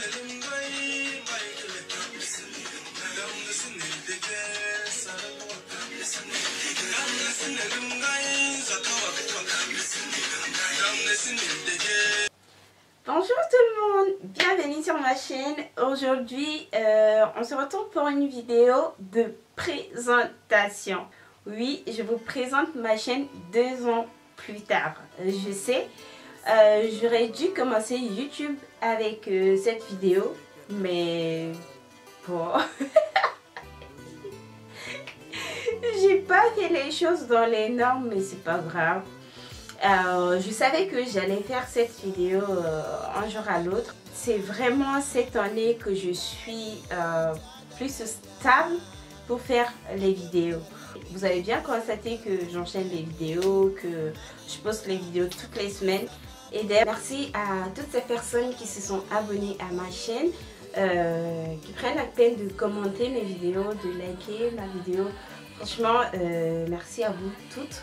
Bonjour tout le monde, bienvenue sur ma chaîne. Aujourd'hui, on se retrouve pour une vidéo de présentation. Oui, je vous présente ma chaîne 2 ans plus tard. Je sais, j'aurais dû commencer YouTube avec cette vidéo, mais bon, j'ai pas fait les choses dans les normes, mais c'est pas grave. Je savais que j'allais faire cette vidéo un jour à l'autre. C'est vraiment cette année que je suis plus stable pour faire les vidéos. Vous avez bien constaté que j'enchaîne les vidéos, que je poste les vidéos toutes les semaines. Et d'ailleurs, merci à toutes ces personnes qui se sont abonnées à ma chaîne, qui prennent la peine de commenter mes vidéos, de liker ma vidéo. Franchement, merci à vous toutes.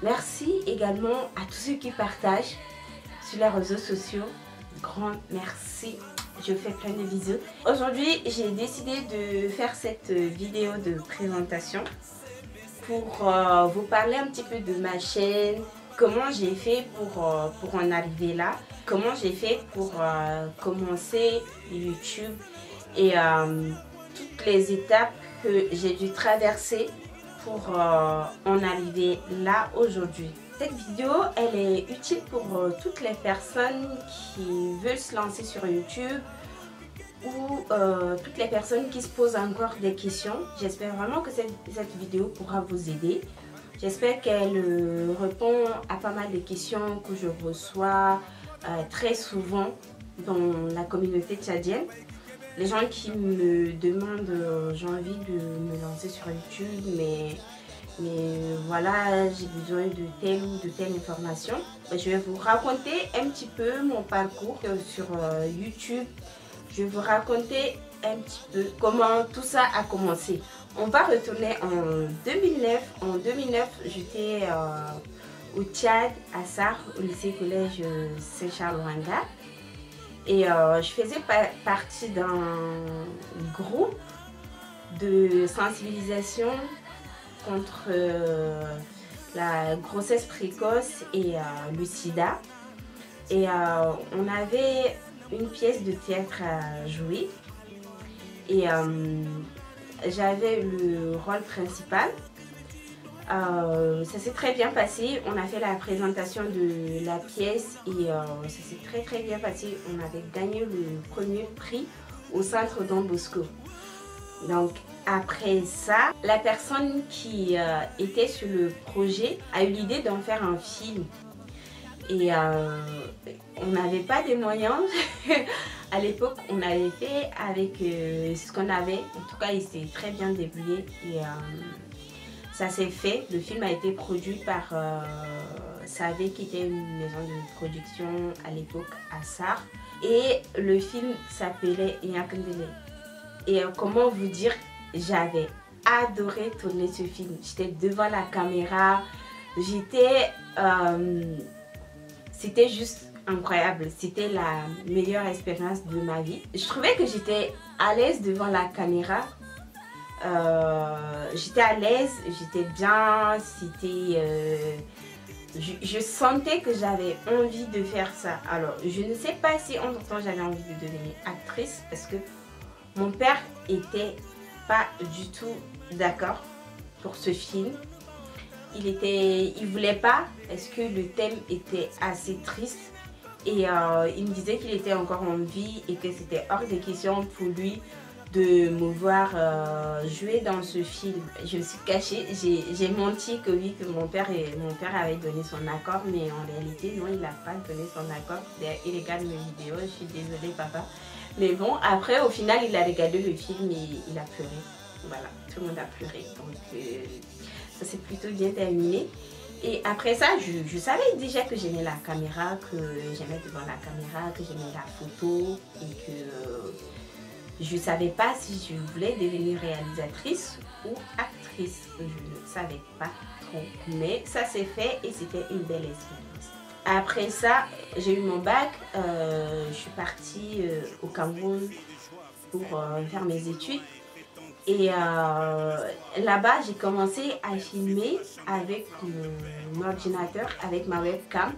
Merci également à tous ceux qui partagent sur les réseaux sociaux. Grand merci. Je vous fais plein de bisous. Aujourd'hui, j'ai décidé de faire cette vidéo de présentation pour vous parler un petit peu de ma chaîne, comment j'ai fait pour en arriver là, comment j'ai fait pour commencer YouTube et toutes les étapes que j'ai dû traverser pour en arriver là aujourd'hui. Cette vidéo, elle est utile pour toutes les personnes qui veulent se lancer sur YouTube ou toutes les personnes qui se posent encore des questions. J'espère vraiment que cette vidéo pourra vous aider. J'espère qu'elle répond à pas mal de questions que je reçois très souvent dans la communauté tchadienne. Les gens qui me demandent, j'ai envie de me lancer sur YouTube, mais voilà, j'ai besoin de telle ou de telle information. Je vais vous raconter un petit peu mon parcours sur YouTube. Je vais vous raconter un petit peu comment tout ça a commencé. On va retourner en 2009. En 2009, j'étais au Tchad, à Sarre, au lycée-collège Saint-Charles-Ouanga. Et je faisais partie d'un groupe de sensibilisation contre la grossesse précoce et le sida. Et on avait une pièce de théâtre à jouer. Et j'avais le rôle principal. Ça s'est très bien passé. On a fait la présentation de la pièce et ça s'est très bien passé. On avait gagné le premier prix au centre Don Bosco. Donc après ça, la personne qui était sur le projet a eu l'idée d'en faire un film. Et on n'avait pas de moyens. À l'époque, on avait fait avec ce qu'on avait. En tout cas, il s'est très bien débrouillé. Et ça s'est fait. Le film a été produit par Savé, qui était une maison de production à l'époque à Sarre. Et le film s'appelait Yakandele. Et comment vous dire, j'avais adoré tourner ce film. J'étais devant la caméra. C'était juste incroyable. C'était la meilleure expérience de ma vie. Je trouvais que j'étais à l'aise devant la caméra. J'étais à l'aise, j'étais bien, je sentais que j'avais envie de faire ça. Alors, je ne sais pas si entre temps j'avais envie de devenir actrice parce que mon père était pas du tout d'accord pour ce film. Il voulait pas parce que le thème était assez triste et il me disait qu'il était encore en vie et que c'était hors de question pour lui de me voir jouer dans ce film. Je me suis cachée, j'ai menti que oui, que mon père avait donné son accord, mais en réalité non, il n'a pas donné son accord. Il regarde mes vidéos, je suis désolée papa. Mais bon, après au final il a regardé le film et il a pleuré. Voilà, tout le monde a pleuré. Donc ça s'est plutôt bien terminé. Et après ça, je savais déjà que j'aimais la caméra, que j'aimais devant la caméra, que j'aimais la photo et que je ne savais pas si je voulais devenir réalisatrice ou actrice. Je ne savais pas trop. Mais ça s'est fait et c'était une belle expérience. Après ça, j'ai eu mon bac. suis partie au Cameroun pour faire mes études. Et là-bas, j'ai commencé à filmer avec mon ordinateur, avec ma webcam.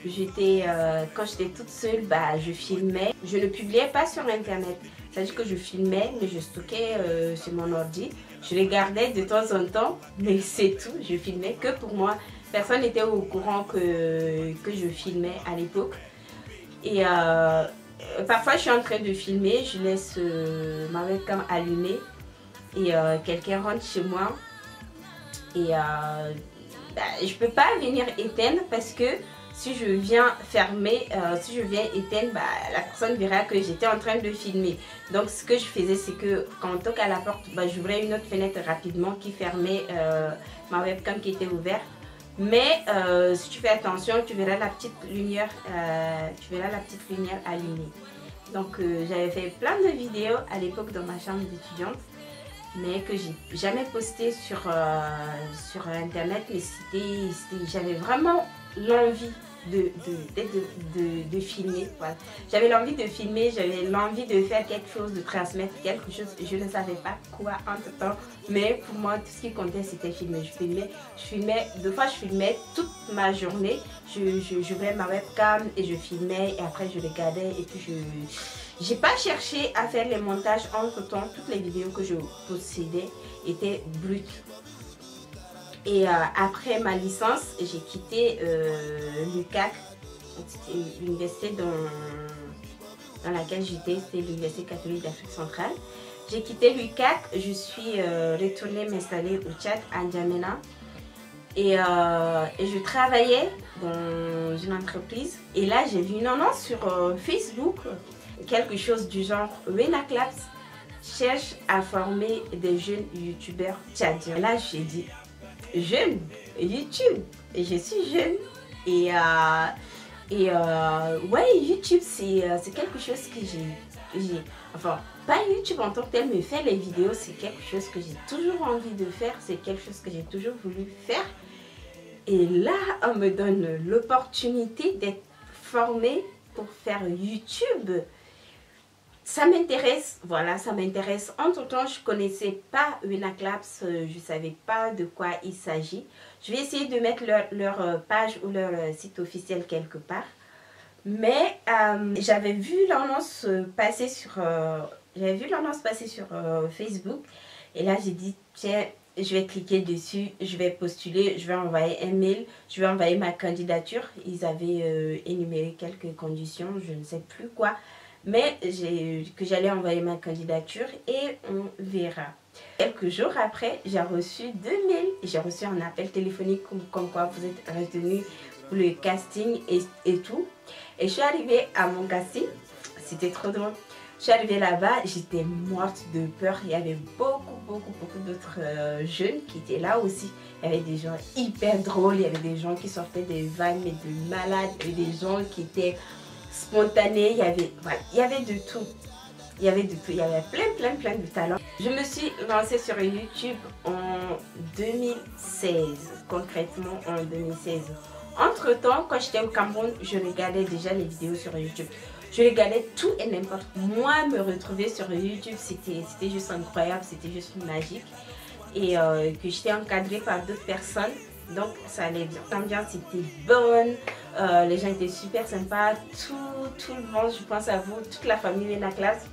Quand j'étais toute seule, je filmais. Je ne publiais pas sur internet. C'est-à-dire que je filmais, mais je stockais sur mon ordi. Je les gardais de temps en temps, mais c'est tout. Je filmais que pour moi. Personne n'était au courant que je filmais à l'époque. Et parfois, je suis en train de filmer, je laisse ma webcam allumée et quelqu'un rentre chez moi. Et je ne peux pas venir éteindre parce que si je viens fermer, si je viens éteindre, la personne verra que j'étais en train de filmer. Donc ce que je faisais, c'est que quand on toque à la porte, j'ouvrais une autre fenêtre rapidement qui fermait ma webcam qui était ouverte. Mais si tu fais attention, tu verras la petite lumière, allumée. Donc j'avais fait plein de vidéos à l'époque dans ma chambre d'étudiante, mais que j'ai jamais posté sur internet. Mais j'avais vraiment l'envie de filmer. Voilà. J'avais l'envie de filmer, j'avais l'envie de faire quelque chose, de transmettre quelque chose. Je ne savais pas quoi entre temps, mais pour moi, tout ce qui comptait, c'était filmer. Je filmais, deux fois je filmais toute ma journée. J'ouvrais ma webcam et je filmais, et après je regardais, et puis j'ai pas cherché à faire les montages entre temps. Toutes les vidéos que je possédais étaient brutes. Et après ma licence, j'ai quitté l'UCAC, l'université dans laquelle j'étais, c'était l'Université catholique d'Afrique centrale. J'ai quitté l'UCAC, je suis retournée m'installer au Tchad, à N'Djamena. Et je travaillais dans une entreprise. Et là, j'ai vu une annonce sur Facebook, quelque chose du genre Wenaclaps cherche à former des jeunes youtubeurs tchadiens. Là, j'ai dit jeune YouTube, et je suis jeune et ouais, YouTube c'est quelque chose que j'ai enfin pas YouTube en tant que tel, mais faire les vidéos c'est quelque chose que j'ai toujours envie de faire, c'est quelque chose que j'ai toujours voulu faire. Et là on me donne l'opportunité d'être formée pour faire YouTube. Ça m'intéresse, voilà, ça m'intéresse. Entre temps, je ne connaissais pas Wenaclaps, je ne savais pas de quoi il s'agit. Je vais essayer de mettre leur page ou leur site officiel quelque part. Mais j'avais vu l'annonce passer sur, Facebook. Et là, j'ai dit, tiens, je vais cliquer dessus, je vais postuler, je vais envoyer un mail, je vais envoyer ma candidature. Ils avaient énuméré quelques conditions, je ne sais plus quoi. Mais que j'allais envoyer ma candidature et on verra. Quelques jours après, j'ai reçu 2 mails. J'ai reçu un appel téléphonique comme quoi vous êtes retenu pour le casting et tout. Et je suis arrivée à mon casting. C'était trop drôle. Je suis arrivée là-bas, j'étais morte de peur. Il y avait beaucoup d'autres jeunes qui étaient là aussi. Il y avait des gens hyper drôles. Il y avait des gens qui sortaient des vannes mais de malades. Il y avait des gens qui étaient spontané, il y avait de tout. Il y avait plein de talents. Je me suis lancée sur YouTube en 2016, concrètement en 2016. Entre temps, quand j'étais au Cameroun, je regardais déjà les vidéos sur YouTube. Je regardais tout et n'importe quoi. Moi, me retrouver sur YouTube, c'était juste incroyable, c'était juste magique. Et que j'étais encadrée par d'autres personnes. Donc ça allait bien. L'ambiance était bonne, les gens étaient super sympas, tout le monde, je pense à vous, toute la famille Wenaclaps,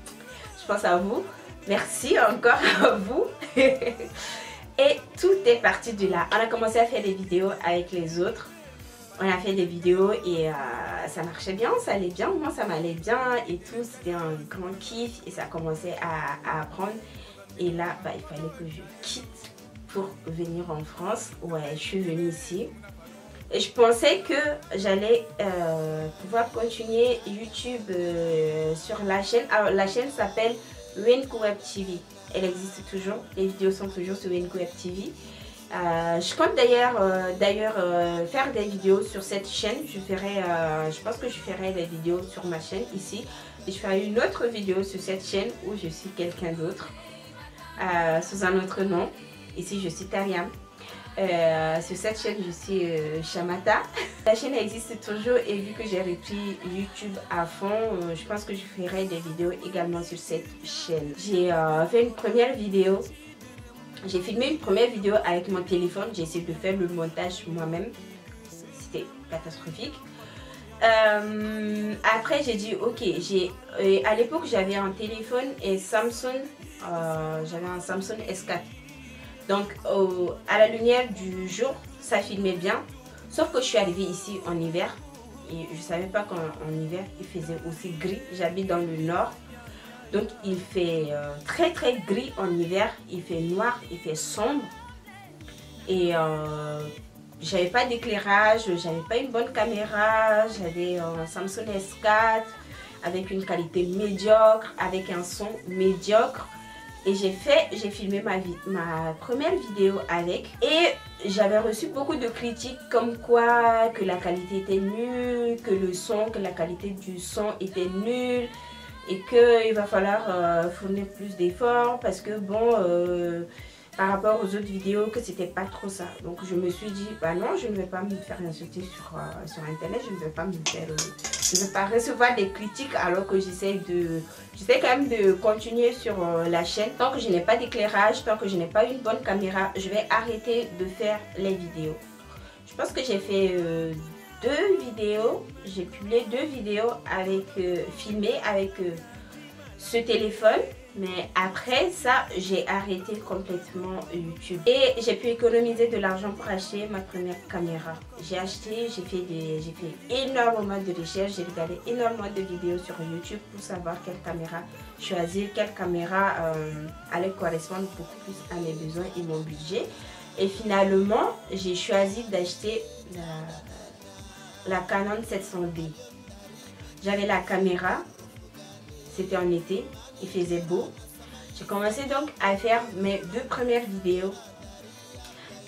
je pense à vous. Merci encore à vous. Et tout est parti de là. On a commencé à faire des vidéos avec les autres. On a fait des vidéos et ça marchait bien, ça allait bien, moi ça m'allait bien et tout. C'était un grand kiff et ça commençait à apprendre. Et là, il fallait que je quitte pour venir en France. Ouais, je suis venue ici. Et je pensais que j'allais pouvoir continuer YouTube sur la chaîne. Alors, la chaîne s'appelle Wenku Web TV. Elle existe toujours. Les vidéos sont toujours sur Wenku Web TV. Je compte d'ailleurs faire des vidéos sur cette chaîne. Je pense que je ferai des vidéos sur ma chaîne ici. Et je ferai une autre vidéo sur cette chaîne où je suis quelqu'un d'autre. Sous un autre nom. Ici, je suis Tariam. Sur cette chaîne, je suis Shamata. La chaîne existe toujours et vu que j'ai repris YouTube à fond, je pense que je ferai des vidéos également sur cette chaîne. J'ai fait une première vidéo. J'ai filmé une première vidéo avec mon téléphone. J'ai essayé de faire le montage moi-même. C'était catastrophique. Après, j'ai dit ok. À l'époque, j'avais un téléphone et Samsung. J'avais un Samsung S4. Donc, à la lumière du jour, ça filmait bien. Sauf que je suis arrivée ici en hiver. Et je ne savais pas qu'en hiver, il faisait aussi gris. J'habite dans le nord. Donc, il fait très très gris en hiver. Il fait noir, il fait sombre. Et j'avais pas d'éclairage, j'avais pas une bonne caméra. J'avais un Samsung S4 avec une qualité médiocre, avec un son médiocre. Et j'ai filmé ma première vidéo avec. Et j'avais reçu beaucoup de critiques comme quoi que la qualité était nulle, que la qualité du son était nulle. Et qu'il va falloir fournir plus d'efforts parce que bon, par rapport aux autres vidéos, que c'était pas trop ça. Donc je me suis dit, bah non, je ne vais pas me faire insulter sur internet, je ne vais pas me faire... je ne vais pas recevoir des critiques alors que j'essaie quand même de continuer sur la chaîne. Tant que je n'ai pas d'éclairage, tant que je n'ai pas une bonne caméra, je vais arrêter de faire les vidéos. Je pense que j'ai fait... j'ai publié 2 vidéos filmées avec ce téléphone, mais après ça j'ai arrêté complètement YouTube et j'ai pu économiser de l'argent pour acheter ma première caméra. J'ai fait énormément de recherches, j'ai regardé énormément de vidéos sur YouTube pour savoir quelle caméra choisir, quelle caméra allait correspondre beaucoup plus à mes besoins et mon budget. Et finalement j'ai choisi d'acheter la Canon 700D. J'avais la caméra, c'était en été, il faisait beau. J'ai commencé donc à faire mes 2 premières vidéos.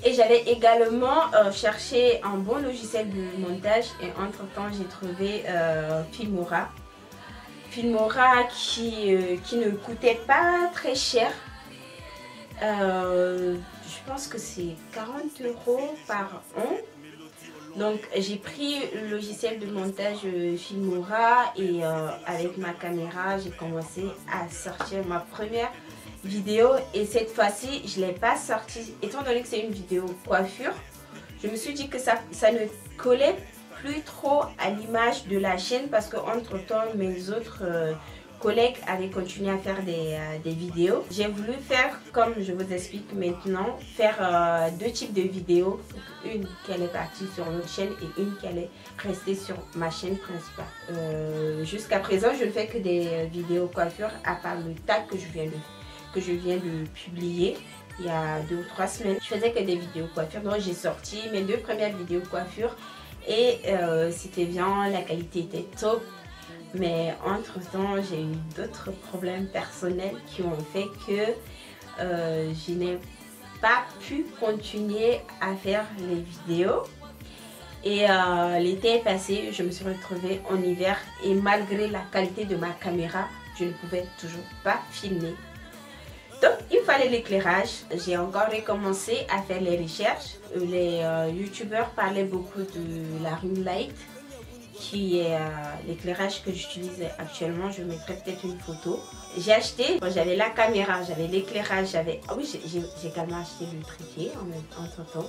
Et j'avais également cherché un bon logiciel de montage et entre temps j'ai trouvé Filmora. Filmora qui ne coûtait pas très cher. Je pense que c'est 40 € par an. Donc j'ai pris le logiciel de montage Filmora et avec ma caméra j'ai commencé à sortir ma première vidéo. Et cette fois-ci je ne l'ai pas sortie, étant donné que c'est une vidéo coiffure. Je me suis dit que ça ne collait plus trop à l'image de la chaîne parce que entre temps mes autres collègues avaient continué à faire des vidéos. J'ai voulu faire, comme je vous explique maintenant, faire 2 types de vidéos. Une qui allait partir sur l'autre chaîne et une qui allait rester sur ma chaîne principale. Jusqu'à présent, je ne fais que des vidéos coiffure à part le tag que je viens de publier il y a 2 ou 3 semaines. Je faisais que des vidéos coiffure, donc j'ai sorti mes 2 premières vidéos coiffure et c'était bien, la qualité était top. Mais entre temps, j'ai eu d'autres problèmes personnels qui ont fait que je n'ai pas pu continuer à faire les vidéos. Et l'été est passé, je me suis retrouvée en hiver et malgré la qualité de ma caméra, je ne pouvais toujours pas filmer. Donc il fallait l'éclairage. J'ai encore recommencé à faire les recherches. Les youtubeurs parlaient beaucoup de la ring light, qui est l'éclairage que j'utilise actuellement. Je mettrai peut-être une photo. J'ai acheté, j'avais la caméra, j'avais l'éclairage, ah oui, j'ai également acheté le trépied entre temps.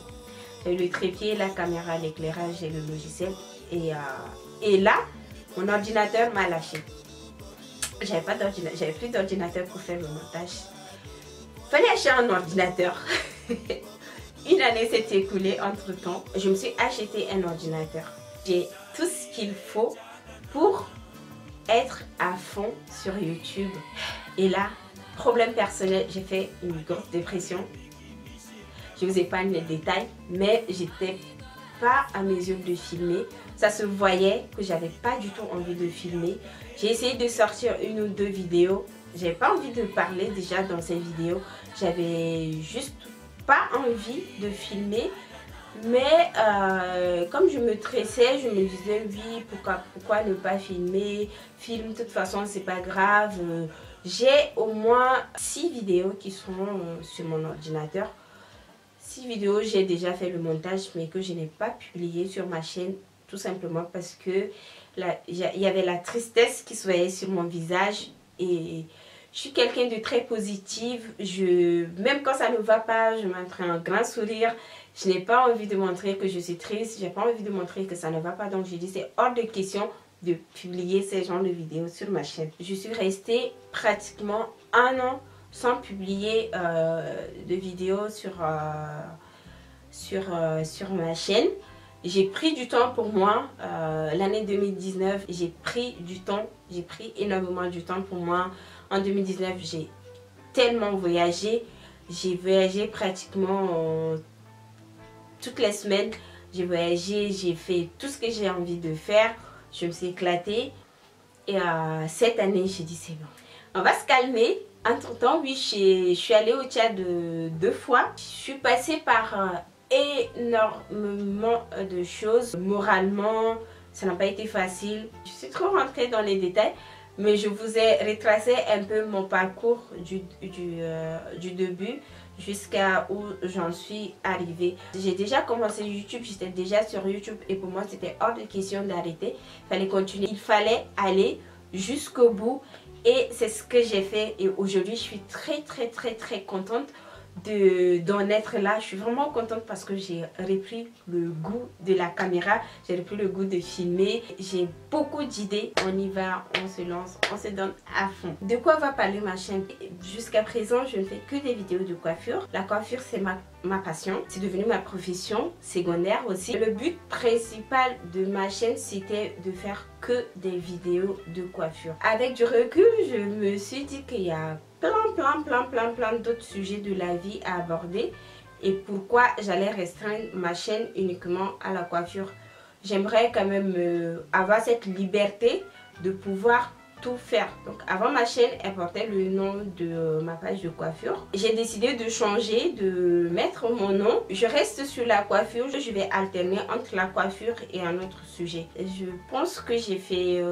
J'avais le trépied, la caméra, l'éclairage et le logiciel. Et là, mon ordinateur m'a lâché. J'avais plus d'ordinateur pour faire le montage. Fallait acheter un ordinateur. Une année s'est écoulée entre temps. Je me suis acheté un ordinateur. J'ai tout ce qu'il faut pour être à fond sur YouTube. Et là, problème personnel, j'ai fait une grosse dépression. Je vous épargne les détails, mais j'étais pas à mesure de filmer. Ça se voyait que j'avais pas du tout envie de filmer. J'ai essayé de sortir 1 ou 2 vidéos. J'avais pas envie de parler déjà dans ces vidéos. J'avais juste pas envie de filmer. Mais comme je me stressais, je me disais oui, pourquoi ne pas filmer? Film, de toute façon, c'est pas grave. J'ai au moins 6 vidéos qui sont sur mon ordinateur. 6 vidéos, j'ai déjà fait le montage, mais que je n'ai pas publié sur ma chaîne, tout simplement parce que il y avait la tristesse qui se voyait sur mon visage. Et je suis quelqu'un de très positive. Même quand ça ne va pas, je montre un grand sourire. Je n'ai pas envie de montrer que je suis triste. Je n'ai pas envie de montrer que ça ne va pas. Donc je dis c'est hors de question de publier ces genres de vidéos sur ma chaîne. Je suis restée pratiquement 1 an sans publier de vidéos sur ma chaîne. J'ai pris du temps pour moi. L'année 2019, j'ai pris du temps. J'ai pris énormément du temps pour moi. En 2019, j'ai tellement voyagé. J'ai voyagé pratiquement toutes les semaines. J'ai voyagé, j'ai fait tout ce que j'ai envie de faire. Je me suis éclatée. Et cette année, j'ai dit c'est bon. On va se calmer. Entre temps, oui, je suis allée au Tchad 2 fois. Je suis passée par énormément de choses. Moralement, ça n'a pas été facile. Je suis trop rentrée dans les détails, mais je vous ai retracé un peu mon parcours du début jusqu'à où j'en suis arrivée. J'ai déjà commencé YouTube, j'étais déjà sur YouTube et pour moi c'était hors de question d'arrêter. Il fallait continuer, il fallait aller jusqu'au bout et c'est ce que j'ai fait. Et aujourd'hui je suis très contente d'en être là. Je suis vraiment contente parce que j'ai repris le goût de la caméra, j'ai repris le goût de filmer, j'ai beaucoup d'idées. On y va, on se lance, on se donne à fond. De quoi va parler ma chaîne? Jusqu'à présent je ne fais que des vidéos de coiffure. La coiffure c'est ma passion, c'est devenu ma profession secondaire aussi. Le but principal de ma chaîne c'était de faire que des vidéos de coiffure. Avec du recul je me suis dit qu'il y a plein d'autres sujets de la vie à aborder et pourquoi j'allais restreindre ma chaîne uniquement à la coiffure. J'aimerais quand même avoir cette liberté de pouvoir tout faire. Donc avant ma chaîne elle portait le nom de ma page de coiffure. J'ai décidé de changer, de mettre mon nom. Je reste sur la coiffure, je vais alterner entre la coiffure et un autre sujet. Je pense que j'ai fait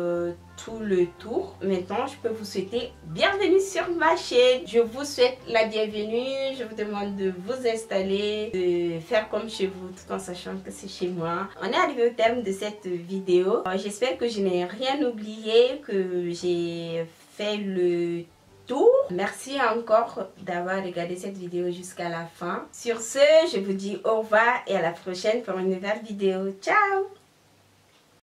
tout le tour. Maintenant je peux vous souhaiter bienvenue sur ma chaîne. Je vous souhaite la bienvenue. Je vous demande de vous installer, de faire comme chez vous tout en sachant que c'est chez moi. On est arrivé au terme de cette vidéo. J'espère que je n'ai rien oublié, que j'ai fait le tour. Merci encore d'avoir regardé cette vidéo jusqu'à la fin. Sur ce, je vous dis au revoir et à la prochaine pour une nouvelle vidéo. Ciao!